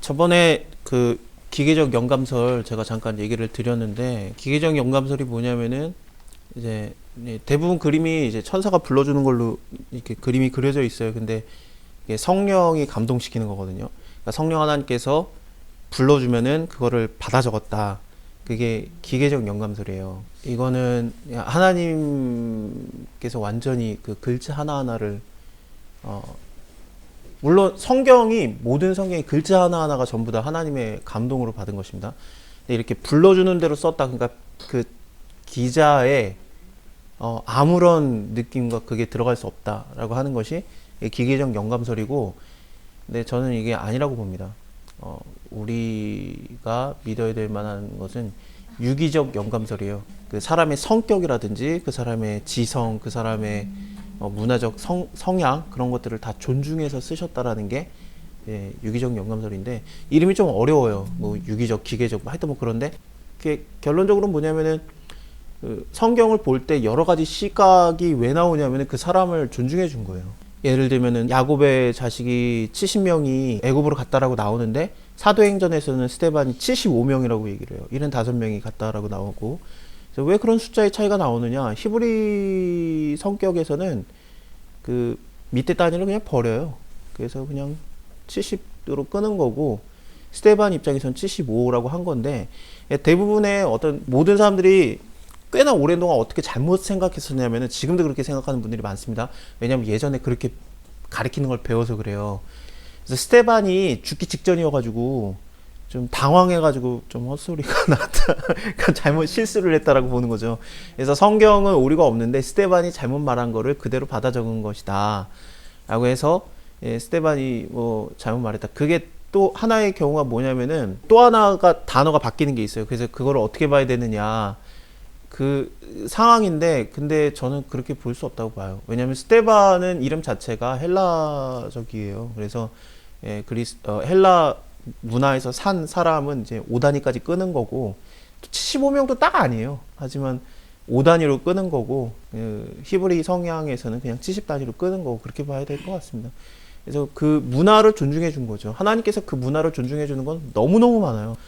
저번에 그 기계적 영감설 제가 잠깐 얘기를 드렸는데, 기계적 영감설이 뭐냐면은 이제 대부분 그림이 이제 천사가 불러주는 걸로 이렇게 그림이 그려져 있어요. 근데 이게 성령이 감동시키는 거거든요. 그러니까 성령 하나님께서 불러주면은 그거를 받아 적었다. 그게 기계적 영감설이에요. 이거는 하나님께서 완전히 그 글자 하나하나를 물론 성경이, 모든 성경이 글자 하나하나가 전부 다 하나님의 감동으로 받은 것입니다. 근데 이렇게 불러주는 대로 썼다. 그러니까 그 기자의 아무런 느낌과 그게 들어갈 수 없다라고 하는 것이 기계적 영감설이고, 근데 저는 이게 아니라고 봅니다. 우리가 믿어야 될 만한 것은 유기적 영감설이에요. 그 사람의 성격이라든지 그 사람의 지성, 그 사람의 문화적 성향, 그런 것들을 다 존중해서 쓰셨다라는 게 유기적 영감설인데, 이름이 좀 어려워요. 뭐 유기적, 기계적, 하여튼 뭐 그런데 그게 결론적으로 뭐냐면은 그 성경을 볼 때 여러 가지 시각이 왜 나오냐면은 그 사람을 존중해 준 거예요. 예를 들면은 야곱의 자식이 70명이 애굽으로 갔다라고 나오는데, 사도행전에서는 스데반이 75명이라고 얘기를 해요. 75명이 갔다라고 나오고. 왜 그런 숫자의 차이가 나오느냐? 히브리 성격에서는 그 밑에 단위를 그냥 버려요. 그래서 그냥 70으로 끄는 거고, 스데반 입장에서는 75라고 한 건데, 대부분의 모든 사람들이 꽤나 오랜 동안 어떻게 잘못 생각했었냐면은, 지금도 그렇게 생각하는 분들이 많습니다. 왜냐면 예전에 그렇게 가리키는 걸 배워서 그래요. 그래서 스데반이 죽기 직전이어가지고 좀 당황해가지고 좀 헛소리가 나왔다. 그러니까 잘못 실수를 했다라고 보는 거죠. 그래서 성경은 오류가 없는데 스데반이 잘못 말한 거를 그대로 받아 적은 것이다 라고 해서, 스데반이 뭐 잘못 말했다. 그게 또 하나의 경우가 뭐냐면은, 또 하나가 단어가 바뀌는 게 있어요. 그래서 그거를 어떻게 봐야 되느냐, 그 상황인데, 근데 저는 그렇게 볼 수 없다고 봐요. 왜냐하면 스테반은 이름 자체가 헬라적이에요. 그래서 헬라 문화에서 산 사람은 이제 5단위까지 끄는 거고, 75명도 딱 아니에요. 하지만 5단위로 끄는 거고, 히브리 성향에서는 그냥 70단위로 끄는 거고, 그렇게 봐야 될 것 같습니다. 그래서 그 문화를 존중해 준 거죠. 하나님께서 그 문화를 존중해 주는 건 너무너무 많아요.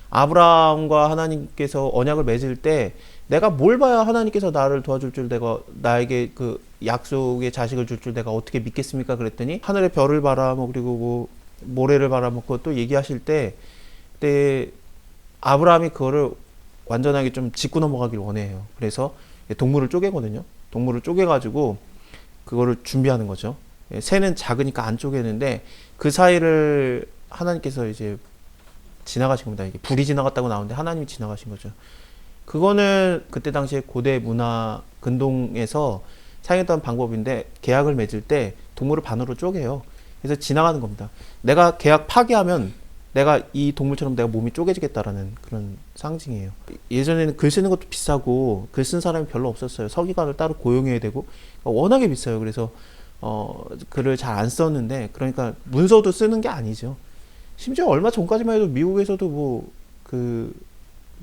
아브라함과 하나님께서 언약을 맺을 때, 내가 뭘 봐야 하나님께서 나를 도와줄 줄, 나에게 그 약속의 자식을 줄 줄 내가 어떻게 믿겠습니까? 그랬더니 하늘의 별을 봐라, 뭐 그리고 뭐 모래를 봐라, 뭐 그것도 얘기하실 때, 그때 아브라함이 그거를 완전하게 좀 짚고 넘어가길 원해요. 그래서 동물을 쪼개거든요. 동물을 쪼개가지고 그거를 준비하는 거죠. 새는 작으니까 안 쪼개는데, 그 사이를 하나님께서 이제 지나가신 겁니다. 이게 불이 지나갔다고 나오는데 하나님이 지나가신 거죠. 그거는 그때 당시에 고대 문화 근동에서 사용했던 방법인데, 계약을 맺을 때 동물을 반으로 쪼개요. 그래서 지나가는 겁니다. 내가 계약 파기하면 내가 이 동물처럼 내가 몸이 쪼개지겠다라는 그런 상징이에요. 예전에는 글 쓰는 것도 비싸고 글 쓴 사람이 별로 없었어요. 서기관을 따로 고용해야 되고 워낙에 비싸요. 그래서 글을 잘 안 썼는데, 그러니까 문서도 쓰는 게 아니죠. 심지어 얼마 전까지만 해도 미국에서도 뭐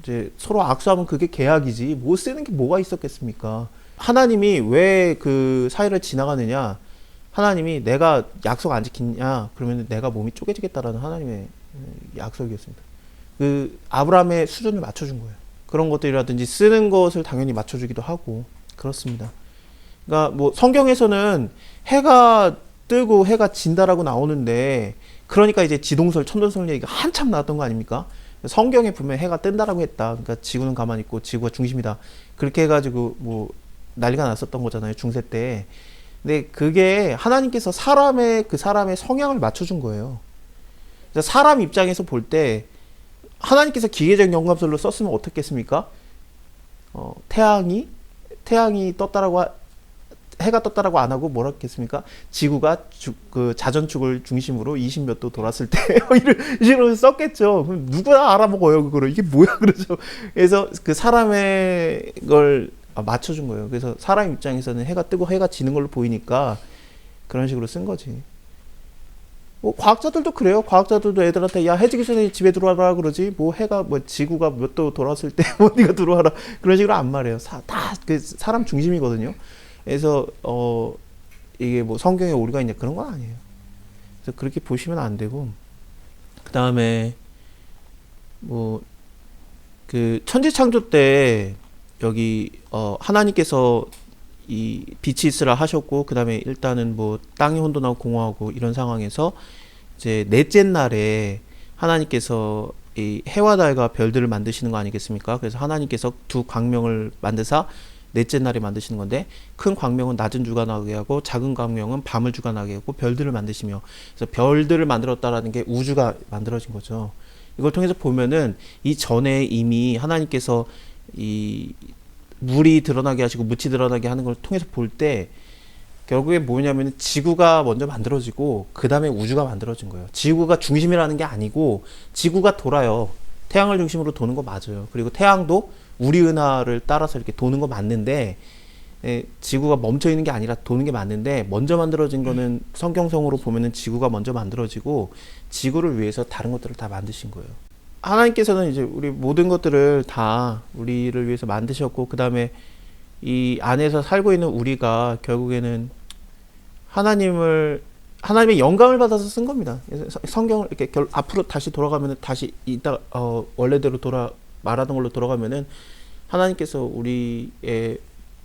이제 서로 악수하면 그게 계약이지, 뭐 쓰는 게 뭐가 있었겠습니까? 하나님이 왜 그 사이를 지나가느냐? 하나님이 내가 약속 안 지키냐? 그러면 내가 몸이 쪼개지겠다라는 하나님의 약속이었습니다. 그 아브라함의 수준을 맞춰준 거예요. 그런 것들이라든지 쓰는 것을 당연히 맞춰주기도 하고 그렇습니다. 그러니까 뭐 성경에서는 해가 뜨고 해가 진다라고 나오는데, 그러니까 이제 지동설, 천동설 얘기가 한참 나왔던 거 아닙니까? 성경에 보면 해가 뜬다라고 했다. 그러니까 지구는 가만히 있고 지구가 중심이다. 그렇게 해가지고 뭐 난리가 났었던 거잖아요, 중세 때. 근데 그게 하나님께서 그 사람의 성향을 맞춰준 거예요. 그래서 사람 입장에서 볼 때 하나님께서 기계적 영감설로 썼으면 어떻겠습니까? 태양이 해가 떴다라고 안 하고 뭐라 했겠습니까? 지구가 그 자전축을 중심으로 20몇 도 돌았을 때 이런 식으로 썼겠죠. 그럼 누가 알아먹어요 그거를? 이게 뭐야? 그러죠. 그래서 그 사람의 걸 맞춰준 거예요. 그래서 사람 입장에서는 해가 뜨고 해가 지는 걸로 보이니까 그런 식으로 쓴 거지. 뭐 과학자들도 그래요. 과학자들도 애들한테 야, 해지기 전에 집에 들어와라 그러지, 뭐 해가 뭐 지구가 몇 도 돌았을 때 뭐 네가 들어와라 그런 식으로 안 말해요. 다 그 사람 중심이거든요. 그래서 이게 뭐 성경에 오류가 있냐, 그런 건 아니에요. 그래서 그렇게 보시면 안 되고, 그 다음에 뭐 그 천지 창조 때 여기 하나님께서 이 빛이 있으라 하셨고, 그 다음에 일단은 뭐 땅이 혼돈하고 공허하고 이런 상황에서 이제 넷째 날에 하나님께서 이 해와 달과 별들을 만드시는 거 아니겠습니까? 그래서 하나님께서 두 광명을 만드사 넷째 날에 만드시는 건데, 큰 광명은 낮은 주가 나게 하고 작은 광명은 밤을 주가 나게 하고 별들을 만드시며, 그래서 별들을 만들었다라는 게 우주가 만들어진 거죠. 이걸 통해서 보면은 이 전에 이미 하나님께서 이 물이 드러나게 하시고 묻이 드러나게 하는 걸 통해서 볼 때 결국에 뭐냐면 지구가 먼저 만들어지고 그 다음에 우주가 만들어진 거예요. 지구가 중심이라는 게 아니고 지구가 돌아요. 태양을 중심으로 도는 거 맞아요. 그리고 태양도 우리 은하를 따라서 이렇게 도는 거 맞는데, 지구가 멈춰 있는 게 아니라 도는 게 맞는데, 먼저 만들어진 거는 성경성으로 보면은 지구가 먼저 만들어지고 지구를 위해서 다른 것들을 다 만드신 거예요. 하나님께서는 이제 우리 모든 것들을 다 우리를 위해서 만드셨고, 그 다음에 이 안에서 살고 있는 우리가 결국에는 하나님의 영감을 받아서 쓴 겁니다. 성경을 이렇게 앞으로 다시 돌아가면은 다시 이따 원래대로 말하던 걸로 돌아가면은 하나님께서 우리의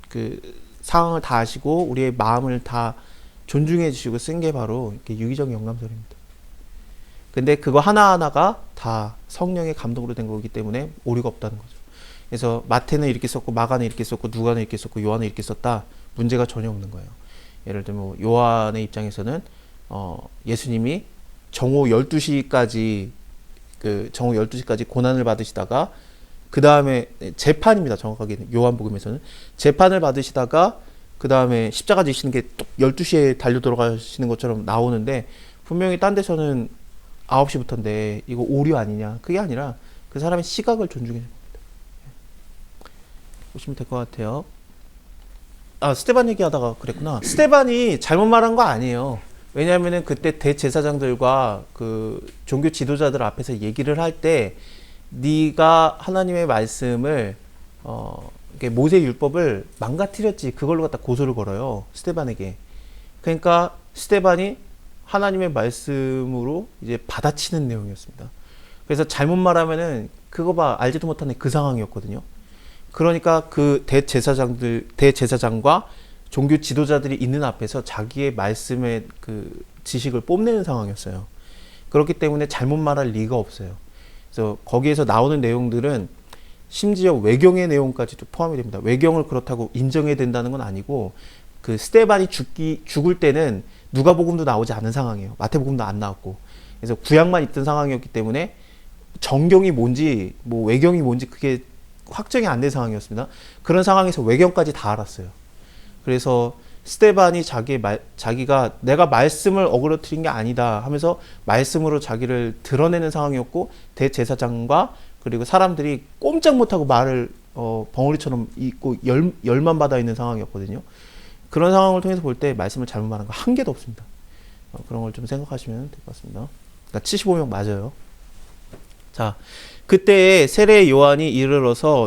그 상황을 다 아시고 우리의 마음을 다 존중해 주시고 쓴 게 바로 이렇게 유기적 영감설입니다. 근데 그거 하나하나가 다 성령의 감동으로 된 거기 때문에 오류가 없다는 거죠. 그래서 마태는 이렇게 썼고 마가는 이렇게 썼고 누가는 이렇게 썼고 요한은 이렇게 썼다, 문제가 전혀 없는 거예요. 예를 들면 뭐 요한의 입장에서는 예수님이 정오 12시까지 정오 12시까지 고난을 받으시다가 그 다음에 재판입니다. 정확하게는 요한복음에서는 재판을 받으시다가 그 다음에 십자가 지시는 게 12시에 달려 들어가시는 것처럼 나오는데, 분명히 딴 데서는 9시부터인데 이거 오류 아니냐? 그게 아니라 그 사람의 시각을 존중해 줍니다. 보시면 될 것 같아요. 스테반 얘기하다가 그랬구나. 스테반이 잘못 말한 거 아니에요. 왜냐하면은 그때 대제사장들과 그 종교 지도자들 앞에서 얘기를 할 때 네가 하나님의 말씀을 모세 율법을 망가뜨렸지, 그걸로 갖다 고소를 걸어요, 스테반에게. 그러니까 스테반이 하나님의 말씀으로 이제 받아치는 내용이었습니다. 그래서 잘못 말하면은 그거 봐, 알지도 못하는 그 상황이었거든요. 그러니까 그 대제사장과 종교 지도자들이 있는 앞에서 자기의 말씀의 그 지식을 뽐내는 상황이었어요. 그렇기 때문에 잘못 말할 리가 없어요. 그래서 거기에서 나오는 내용들은 심지어 외경의 내용까지도 포함이 됩니다. 외경을 그렇다고 인정해야 된다는 건 아니고, 그 스테반이 죽을 때는 누가복음도 나오지 않은 상황이에요. 마태복음도 안 나왔고. 그래서 구약만 있던 상황이었기 때문에 정경이 뭔지 뭐 외경이 뭔지 그게 확정이 안 된 상황이었습니다. 그런 상황에서 외경까지 다 알았어요. 그래서 스테반이 자기가 내가 말씀을 어그러뜨린 게 아니다 하면서 말씀으로 자기를 드러내는 상황이었고, 대제사장과 그리고 사람들이 꼼짝 못하고 말을 벙어리처럼 잊고 열만 받아 있는 상황이었거든요. 그런 상황을 통해서 볼 때 말씀을 잘못 말한 거 한 개도 없습니다. 그런 걸 좀 생각하시면 될 것 같습니다. 그러니까 75명 맞아요. 자, 그때 세례 요한이 이르러서